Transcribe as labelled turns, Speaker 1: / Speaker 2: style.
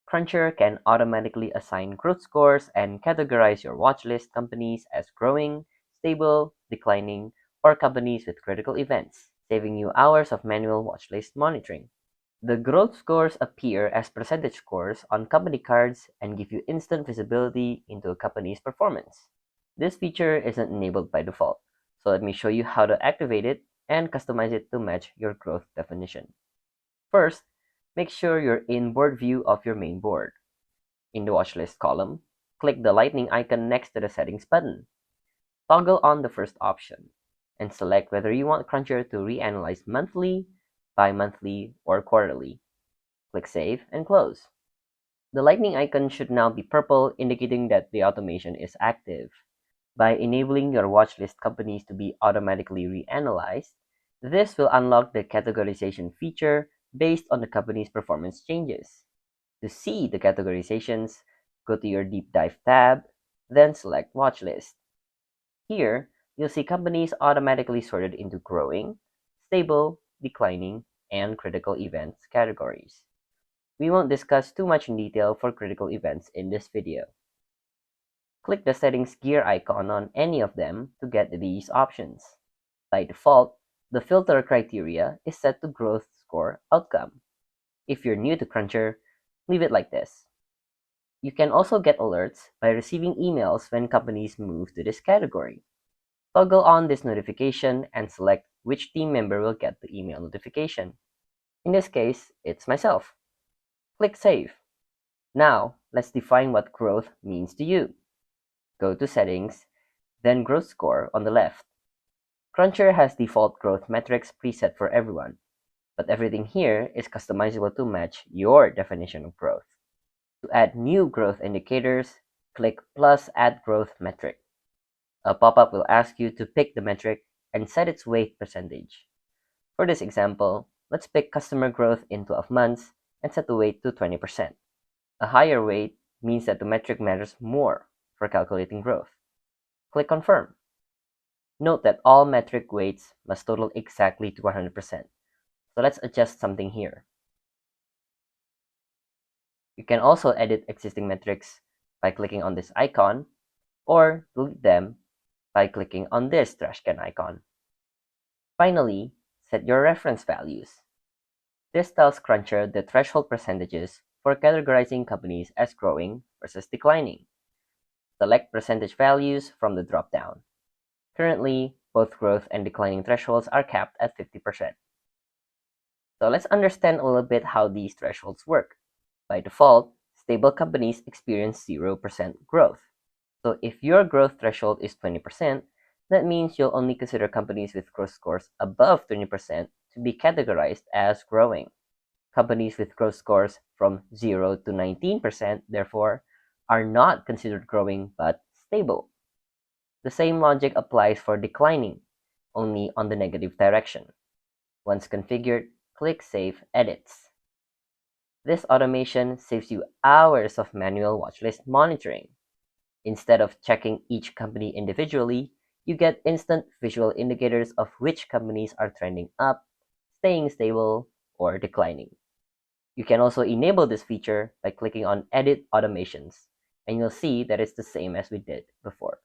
Speaker 1: Kruncher can automatically assign growth scores and categorize your watchlist companies as growing, stable, declining, or companies with critical events, saving you hours of manual watchlist monitoring. The growth scores appear as percentage scores on company cards and give you instant visibility into a company's performance. This feature isn't enabled by default, so let me show you how to activate it and customize it to match your growth definition. First, make sure you're in board view of your main board. In the watchlist column, click the lightning icon next to the settings button. Toggle on the first option and select whether you want Kruncher to reanalyze monthly, bi-monthly, or quarterly. Click Save and Close. The lightning icon should now be purple, indicating that the automation is active. By enabling your watchlist companies to be automatically reanalyzed, this will unlock the categorization feature based on the company's performance changes. To see the categorizations, go to your Deep Dive tab, then select Watchlist. Here, you'll see companies automatically sorted into growing, stable, declining, and critical events categories. We won't discuss too much in detail for critical events in this video. Click the settings gear icon on any of them to get these options. By default, the filter criteria is set to growth score outcome. If you're new to Kruncher, leave it like this. You can also get alerts by receiving emails when companies move to this category. Toggle on this notification and select which team member will get the email notification. In this case, it's myself. Click Save. Now, let's define what growth means to you. Go to Settings, then Growth Score on the left. Kruncher has default growth metrics preset for everyone, but everything here is customizable to match your definition of growth. To add new growth indicators, click plus Add Growth Metric. A pop-up will ask you to pick the metric and set its weight percentage. For this example, let's pick customer growth in 12 months and set the weight to 20%. A higher weight means that the metric matters more for calculating growth. Click Confirm. Note that all metric weights must total exactly to 100%. So let's adjust something here. You can also edit existing metrics by clicking on this icon, or delete them by clicking on this trash can icon. Finally, set your reference values. This tells Kruncher the threshold percentages for categorizing companies as growing versus declining. Select percentage values from the drop-down. Currently, both growth and declining thresholds are capped at 50%. So let's understand a little bit how these thresholds work. By default, stable companies experience 0% growth. So if your growth threshold is 20%, that means you'll only consider companies with growth scores above 20% to be categorized as growing. Companies with growth scores from 0 to 19%, therefore, are not considered growing but stable. The same logic applies for declining, only on the negative direction. Once configured, click Save Edits. This automation saves you hours of manual watchlist monitoring. Instead of checking each company individually, you get instant visual indicators of which companies are trending up, staying stable, or declining. You can also enable this feature by clicking on Edit Automations, and you'll see that it's the same as we did before.